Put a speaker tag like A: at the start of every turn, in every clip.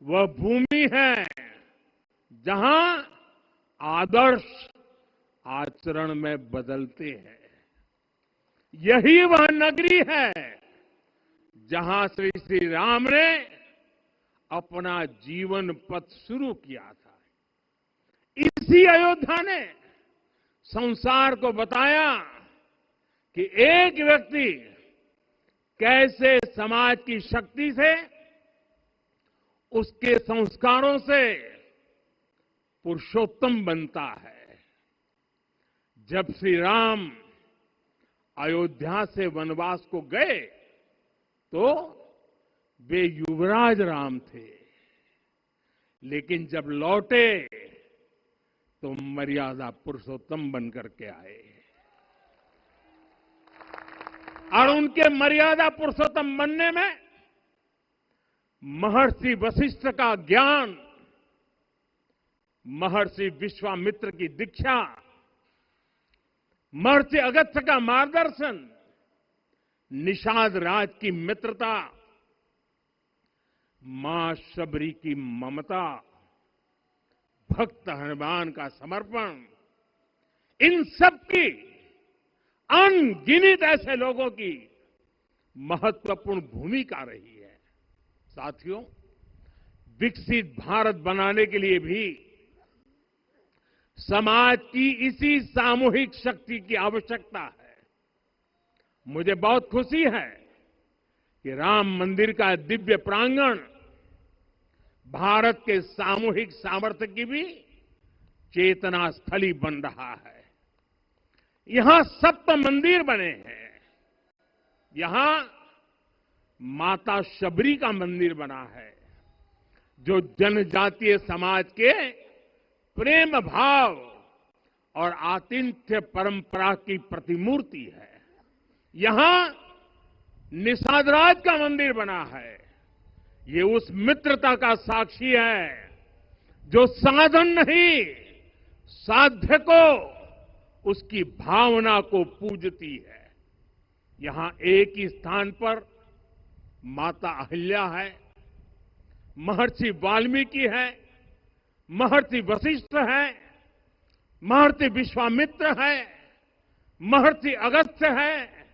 A: वह भूमि है जहां आदर्श आचरण में बदलते हैं। यही वह नगरी है जहां श्री श्री राम ने अपना जीवन पथ शुरू किया था। इसी अयोध्या ने संसार को बताया कि एक व्यक्ति कैसे समाज की शक्ति से, उसके संस्कारों से पुरुषोत्तम बनता है। जब श्री राम अयोध्या से वनवास को गए तो वे युवराज राम थे, लेकिन जब लौटे तो मर्यादा पुरुषोत्तम बनकर के आए। और उनके मर्यादा पुरुषोत्तम बनने में महर्षि वशिष्ठ का ज्ञान, महर्षि विश्वामित्र की दीक्षा, महर्षि अगस्त्य का मार्गदर्शन, निषाद राज की मित्रता, मां शबरी की ममता, भक्त हनुमान का समर्पण, इन सब की अनगिनत ऐसे लोगों की महत्वपूर्ण भूमिका रही है। साथियों, विकसित भारत बनाने के लिए भी समाज की इसी सामूहिक शक्ति की आवश्यकता है। मुझे बहुत खुशी है कि राम मंदिर का दिव्य प्रांगण भारत के सामूहिक सामर्थ्य की भी चेतना स्थली बन रहा है। यहां सप्त मंदिर बने हैं। यहां माता शबरी का मंदिर बना है, जो जनजातीय समाज के प्रेम भाव और आतिथ्य परंपरा की प्रतिमूर्ति है। यहां निषादराज का मंदिर बना है। ये उस मित्रता का साक्षी है जो साधन नहीं, साध्य को, उसकी भावना को पूजती है। यहां एक ही स्थान पर माता अहिल्या है, महर्षि वाल्मीकि है, महर्षि वशिष्ठ है, महर्षि विश्वामित्र है, महर्षि अगस्त्य है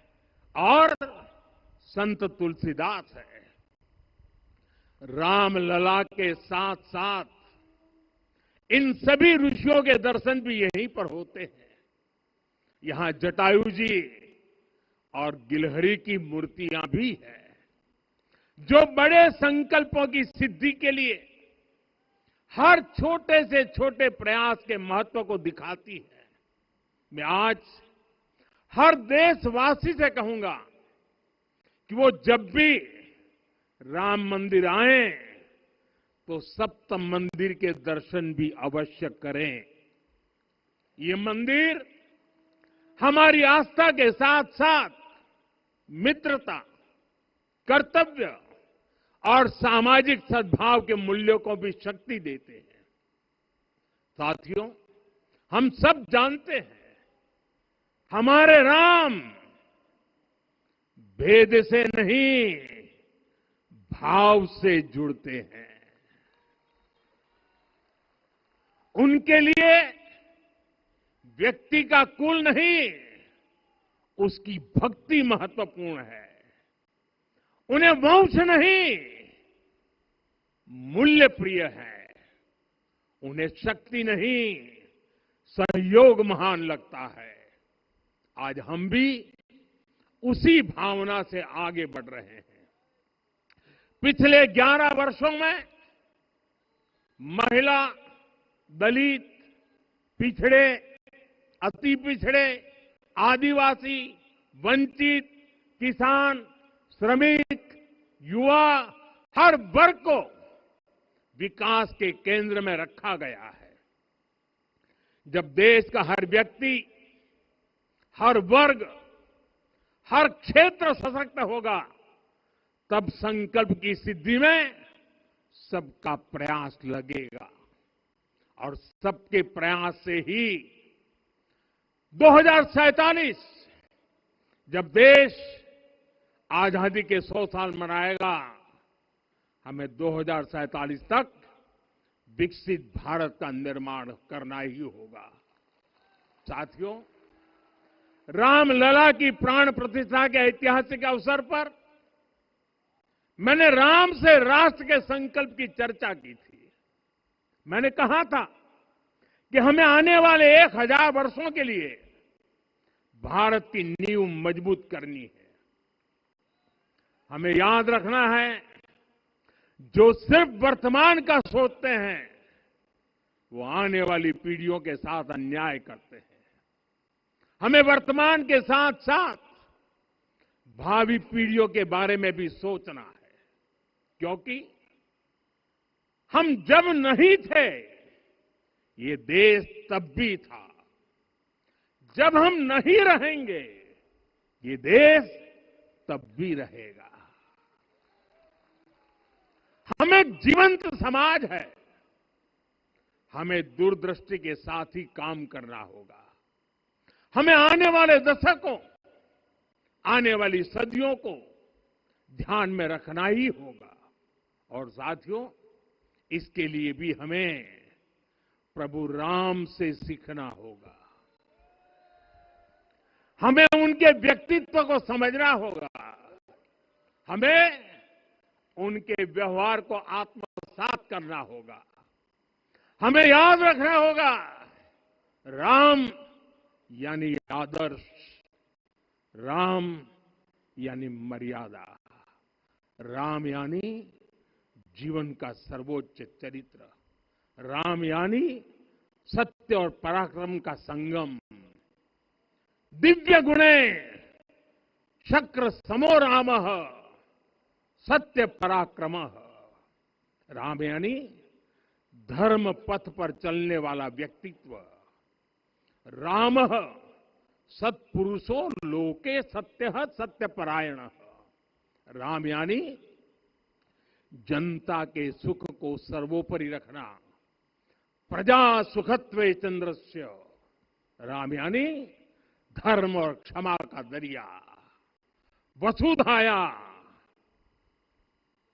A: और संत तुलसीदास है। राम लला के साथ साथ इन सभी ऋषियों के दर्शन भी यहीं पर होते हैं। यहां जटायु जी और गिलहरी की मूर्तियां भी है, जो बड़े संकल्पों की सिद्धि के लिए हर छोटे से छोटे प्रयास के महत्व को दिखाती है। मैं आज हर देशवासी से कहूंगा कि वो जब भी राम मंदिर आए तो सप्त मंदिर के दर्शन भी अवश्य करें। ये मंदिर हमारी आस्था के साथ साथ मित्रता, कर्तव्य और सामाजिक सद्भाव के मूल्यों को भी शक्ति देते हैं। साथियों, हम सब जानते हैं हमारे राम भेद से नहीं, भाव से जुड़ते हैं। उनके लिए व्यक्ति का कुल नहीं, उसकी भक्ति महत्वपूर्ण है। उन्हें वंश नहीं, मूल्य प्रिय है। उन्हें शक्ति नहीं, सहयोग महान लगता है। आज हम भी उसी भावना से आगे बढ़ रहे हैं। पिछले 11 वर्षों में महिला, दलित, पिछड़े, अति पिछड़े, आदिवासी, वंचित, किसान, श्रमिक, युवा, हर वर्ग को विकास के केंद्र में रखा गया है। जब देश का हर व्यक्ति, हर वर्ग, हर क्षेत्र सशक्त होगा, तब संकल्प की सिद्धि में सबका प्रयास लगेगा। और सबके प्रयास से ही 2047 जब देश आजादी के 100 साल मनाएगा, हमें 2047 तक विकसित भारत का निर्माण करना ही होगा। साथियों, रामलला की प्राण प्रतिष्ठा के ऐतिहासिक अवसर पर मैंने राम से राष्ट्र के संकल्प की चर्चा की थी। मैंने कहा था कि हमें आने वाले 1000 वर्षों के लिए भारत की नींव मजबूत करनी है। हमें याद रखना है, जो सिर्फ वर्तमान का सोचते हैं वो आने वाली पीढ़ियों के साथ अन्याय करते हैं। हमें वर्तमान के साथ साथ भावी पीढ़ियों के बारे में भी सोचना है, क्योंकि हम जब नहीं थे ये देश तब भी था, जब हम नहीं रहेंगे ये देश तब भी रहेगा। हम एक जीवंत समाज है, हमें दूरदृष्टि के साथ ही काम करना होगा। हमें आने वाले दशकों, आने वाली सदियों को ध्यान में रखना ही होगा। और साथियों, इसके लिए भी हमें प्रभु राम से सीखना होगा। हमें उनके व्यक्तित्व को समझना होगा। हमें उनके व्यवहार को आत्मसात करना होगा। हमें याद रखना होगा, राम यानी आदर्श, राम यानी मर्यादा, राम यानी जीवन का सर्वोच्च चरित्र, राम यानी सत्य और पराक्रम का संगम। दिव्य गुणे शक्र समो रामः सत्य पराक्रमः। राम यानी धर्म पथ पर चलने वाला व्यक्तित्व। रामः सत्पुरुषो लोके सत्यः सत्यपरायणः। राम यानी जनता के सुख को सर्वोपरि रखना, प्रजा सुखत्वे चंद्रस्य। राम यानी धर्म और क्षमा का दरिया। वसुधाया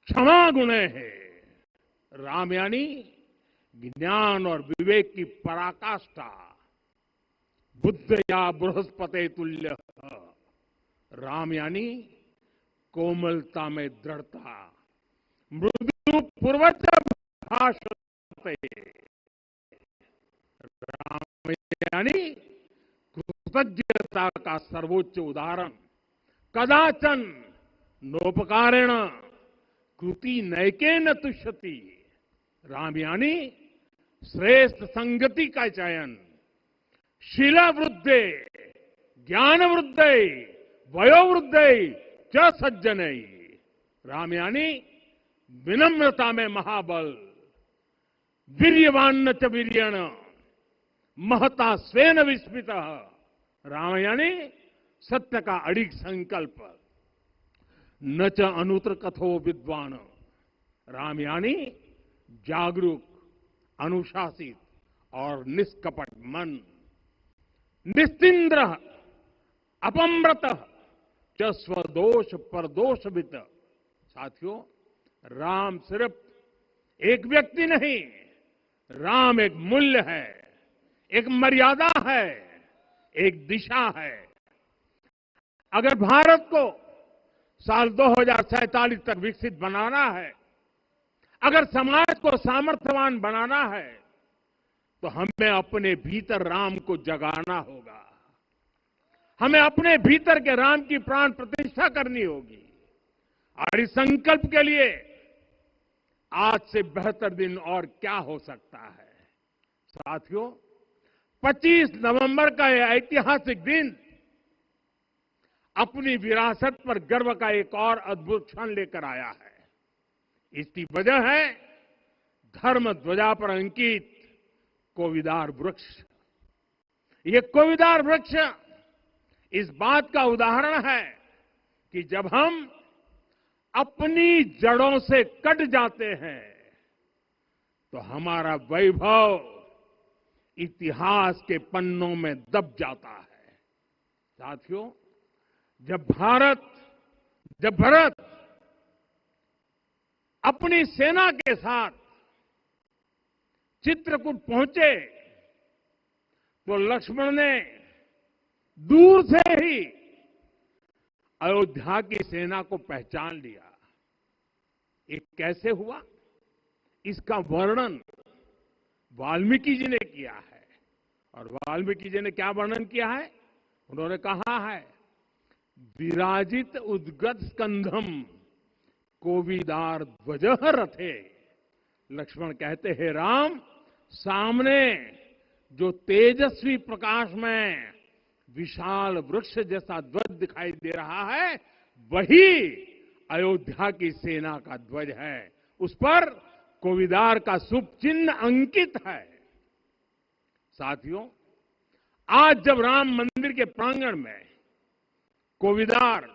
A: क्षमा गुणे है। राम यानी ज्ञान और विवेक की पराकाष्ठा। बुद्ध या बृहस्पति तुल्य। राम यानी कोमलता में दृढ़ता। मृदु पूर्वज भाषते। राम यानी कृतज्ञता का सर्वोच्च उदाहरण। कदाचन नोपकारेण कृति नैके न तुष्यति। राम यानी श्रेष्ठ संगति का चयन। शीला वृद्धे ज्ञान वृद्धे वयोवृद्धे च सज्जनै। राम यानी विनम्रता में महाबल। वीर्यवान च वीर्यण महता स्वेन विस्मितः। राम यानी सत्य का अडिग संकल्प। न च अनुत्र कथो विद्वान। राम यानी जागरूक, अनुशासित और निष्कपट मन। निस्तिंद्र अपम्रत च स्वदोष परदोषवित। साथियों, राम सिर्फ एक व्यक्ति नहीं, राम एक मूल्य है, एक मर्यादा है, एक दिशा है। अगर भारत को साल 2047 तक विकसित बनाना है, अगर समाज को सामर्थ्यवान बनाना है, तो हमें अपने भीतर राम को जगाना होगा। हमें अपने भीतर के राम की प्राण प्रतिष्ठा करनी होगी। और इस संकल्प के लिए आज से बेहतर दिन और क्या हो सकता है। साथियों, 25 नवंबर का यह ऐतिहासिक दिन अपनी विरासत पर गर्व का एक और अद्भुत क्षण लेकर आया है। इसकी वजह है धर्म ध्वजा पर अंकित कोविदार वृक्ष। ये कोविदार वृक्ष इस बात का उदाहरण है कि जब हम अपनी जड़ों से कट जाते हैं तो हमारा वैभव इतिहास के पन्नों में दब जाता है। साथियों, जब भारत अपनी सेना के साथ चित्रकूट पहुंचे तो लक्ष्मण ने दूर से ही अयोध्या की सेना को पहचान लिया। ये कैसे हुआ, इसका वर्णन वाल्मीकि जी ने किया है। और वाल्मीकि जी ने क्या वर्णन किया है? उन्होंने कहा है, विराजित उद्गत स्कंधम कोविदार ध्वजः रथे। लक्ष्मण कहते हैं, राम, सामने जो तेजस्वी प्रकाश में विशाल वृक्ष जैसा ध्वज दिखाई दे रहा है, वही अयोध्या की सेना का ध्वज है। उस पर कोविदार का शुभ चिन्ह अंकित है। साथियों, आज जब राम मंदिर के प्रांगण में कोविदार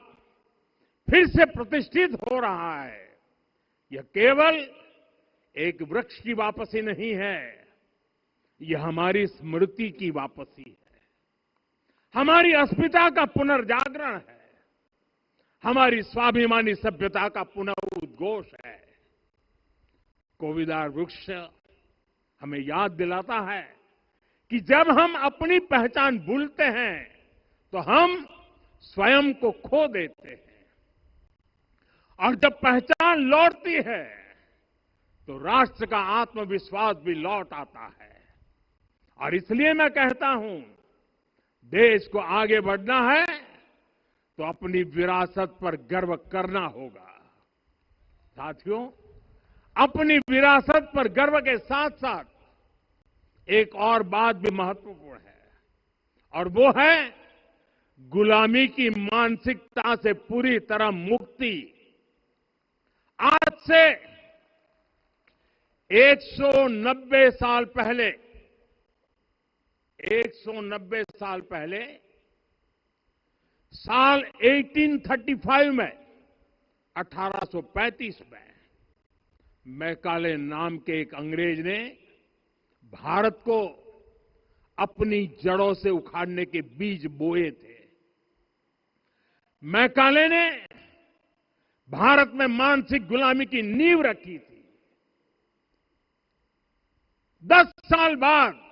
A: फिर से प्रतिष्ठित हो रहा है, यह केवल एक वृक्ष की वापसी नहीं है, यह हमारी स्मृति की वापसी है, हमारी अस्मिता का पुनर्जागरण है, हमारी स्वाभिमानी सभ्यता का पुनरुद्घोष है। कोविदार वृक्ष हमें याद दिलाता है कि जब हम अपनी पहचान भूलते हैं तो हम स्वयं को खो देते हैं, और जब पहचान लौटती है तो राष्ट्र का आत्मविश्वास भी लौट आता है। और इसलिए मैं कहता हूं, देश को आगे बढ़ना है तो अपनी विरासत पर गर्व करना होगा। साथियों, अपनी विरासत पर गर्व के साथ साथ एक और बात भी महत्वपूर्ण है, और वो है गुलामी की मानसिकता से पूरी तरह मुक्ति। आज से 190 साल पहले 190 साल पहले साल 1835 में 1835 में मैकाले नाम के एक अंग्रेज ने भारत को अपनी जड़ों से उखाड़ने के बीज बोए थे। मैकाले ने भारत में मानसिक गुलामी की नींव रखी थी। 10 साल बाद